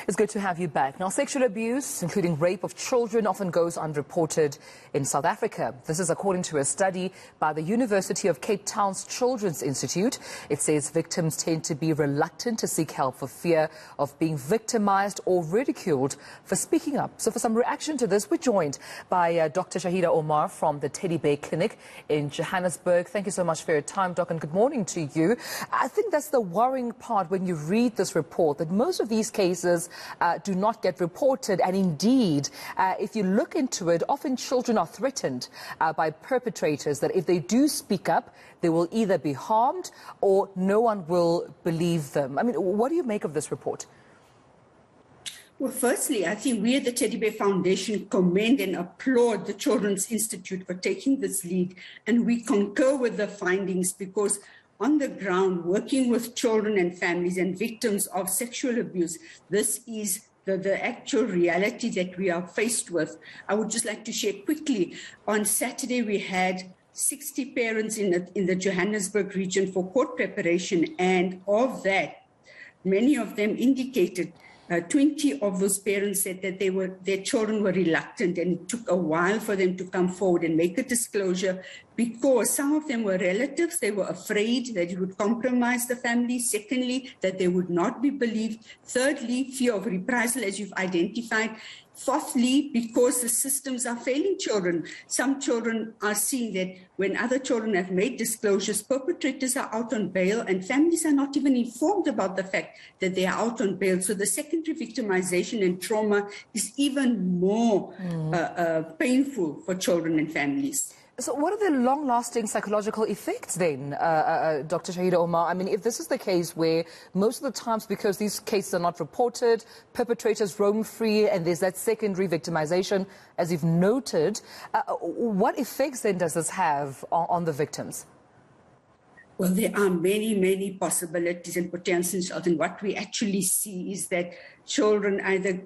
It's good to have you back. Now, sexual abuse, including rape of children, often goes unreported in South Africa. This is according to a study by the University of Cape Town's Children's Institute. It says victims tend to be reluctant to seek help for fear of being victimized or ridiculed for speaking up. So for some reaction to this, we're joined by Dr. Shaheda Omar from the Teddy Bear Clinic in Johannesburg. Thank you so much for your time, Doc, and good morning to you. I think that's the worrying part when you read this report, that most of these cases do not get reported, and indeed, if you look into it, often children are threatened by perpetrators that if they do speak up, they will either be harmed or no one will believe them. I mean, what do you make of this report? Well, firstly, I think we at the Teddy Bear Foundation commend and applaud the Children's Institute for taking this lead, and we concur with the findings because on the ground, working with children and families and victims of sexual abuse, this is the actual reality that we are faced with. I would just like to share quickly, on Saturday we had 60 parents in the Johannesburg region for court preparation, and of that, many of them indicated 20 of those parents said that their children were reluctant, and it took a while for them to come forward and make a disclosure because some of them were relatives. They were afraid that it would compromise the family. Secondly, that they would not be believed. Thirdly, fear of reprisal, as you've identified. Fourthly, because the systems are failing children. Some children are seeing that when other children have made disclosures, perpetrators are out on bail and families are not even informed about the fact that they are out on bail. So the secondary victimization and trauma is even more painful for children and families. So what are the long-lasting psychological effects then, Dr. Shaheda Omar? I mean, if this is the case where most of the times, because these cases are not reported, perpetrators roam free and there's that secondary victimization, as you've noted, what effects then does this have on the victims? Well, there are many, many possibilities and potentials. And what we actually see is that children either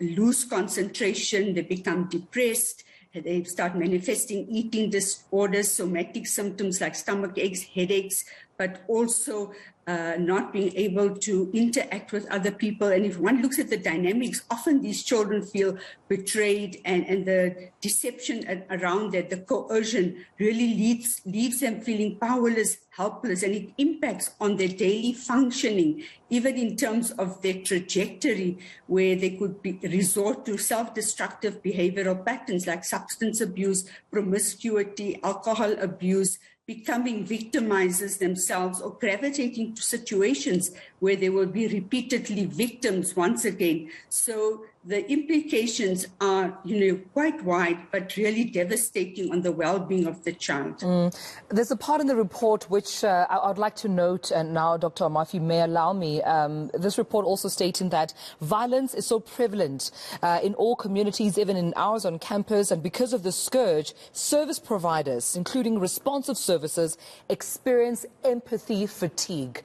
lose concentration, they become depressed, they start manifesting eating disorders, somatic symptoms like stomach aches, headaches, but also not being able to interact with other people. And if one looks at the dynamics, often these children feel betrayed, and the deception around that, the coercion, really leaves them feeling powerless, helpless, and it impacts on their daily functioning, even in terms of their trajectory, where they could resort to self-destructive behavioral patterns like substance abuse, promiscuity, alcohol abuse, becoming victimizers themselves, or gravitating to situations where they will be repeatedly victims once again. So the implications are, quite wide, but really devastating on the well-being of the child. There's a part in the report which I'd like to note, and now, Dr. Omar, if you may allow me, this report also stating that violence is so prevalent in all communities, even in ours on campus, and because of the scourge, service providers, including responsive services, experience empathy fatigue.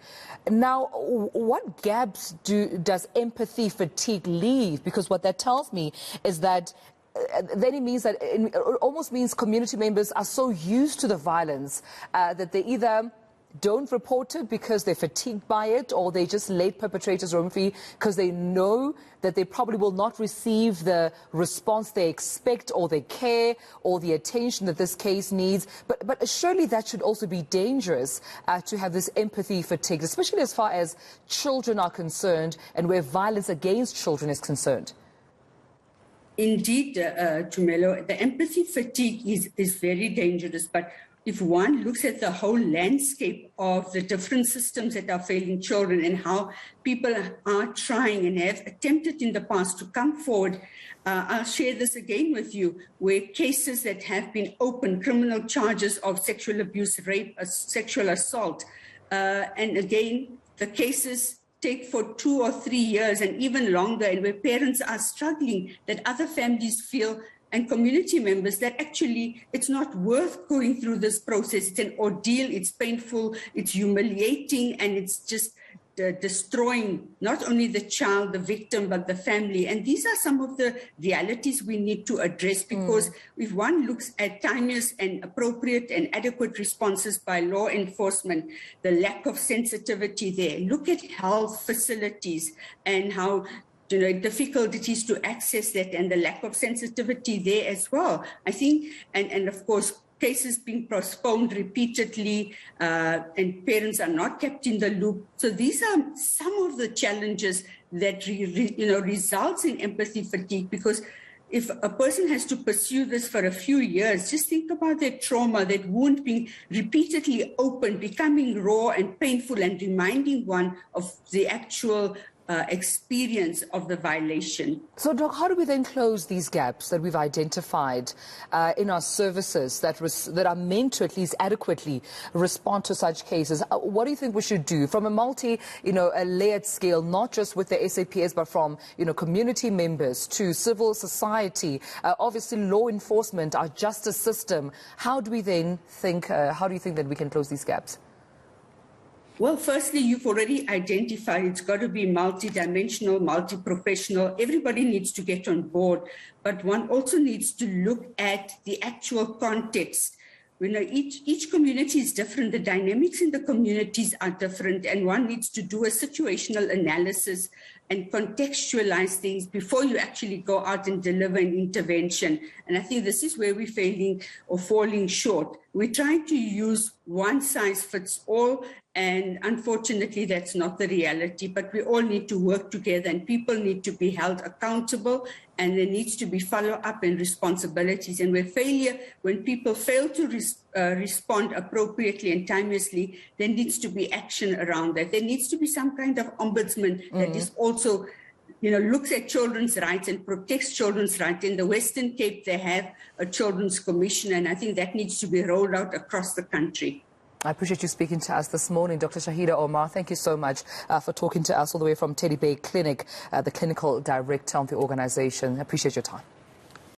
Now, what gaps does empathy fatigue leave? Because what that tells me is that then it means that it almost means community members are so used to the violence that they either don't report it because they're fatigued by it, or they just let perpetrators roam free because they know that they probably will not receive the response they expect, or the care or the attention that this case needs. But surely that should also be dangerous to have this empathy fatigue, especially as far as children are concerned and where violence against children is concerned. Indeed, Tumelo, the empathy fatigue is very dangerous, but if one looks at the whole landscape of the different systems that are failing children and how people are trying and have attempted in the past to come forward, I'll share this again with you, where cases that have been open, criminal charges of sexual abuse, rape, sexual assault, and again, the cases take for 2 or 3 years and even longer, and where parents are struggling, that other families feel, and community members, that actually it's not worth going through this process. It's an ordeal, it's painful, it's humiliating, and it's just destroying not only the child, the victim, but the family. And these are some of the realities we need to address, because if one looks at timeous and appropriate and adequate responses by law enforcement, the lack of sensitivity there. Look at health facilities and how difficulties to access that and the lack of sensitivity there as well. I think, and of course, cases being postponed repeatedly and parents are not kept in the loop. So these are some of the challenges that results in empathy fatigue, because if a person has to pursue this for a few years, just think about that trauma, that wound being repeatedly opened, becoming raw and painful, and reminding one of the actual experience of the violation. So, Doc, how do we then close these gaps that we've identified in our services that are meant to at least adequately respond to such cases? What do you think we should do from a a layered scale, not just with the SAPS, but from, community members to civil society, obviously law enforcement, our justice system? How do we then think, how do you think that we can close these gaps? Well, firstly, you've already identified it's got to be multidimensional, multi-professional. Everybody needs to get on board, but one also needs to look at the actual context. Each community is different. The dynamics in the communities are different, and one needs to do a situational analysis and contextualize things before you actually go out and deliver an intervention. And I think this is where we're failing or falling short. We're trying to use one size fits all, and unfortunately, that's not the reality. But we all need to work together, and people need to be held accountable, and there needs to be follow-up and responsibilities. And when people fail to respond appropriately and timelessly, there needs to be action around that. There needs to be some kind of ombudsman that is also, looks at children's rights and protects children's rights. In the Western Cape, they have a children's commission, and I think that needs to be rolled out across the country. I appreciate you speaking to us this morning, Dr. Shaheda Omar. Thank you so much for talking to us all the way from Teddy Bay Clinic, the clinical director of the organization. I appreciate your time.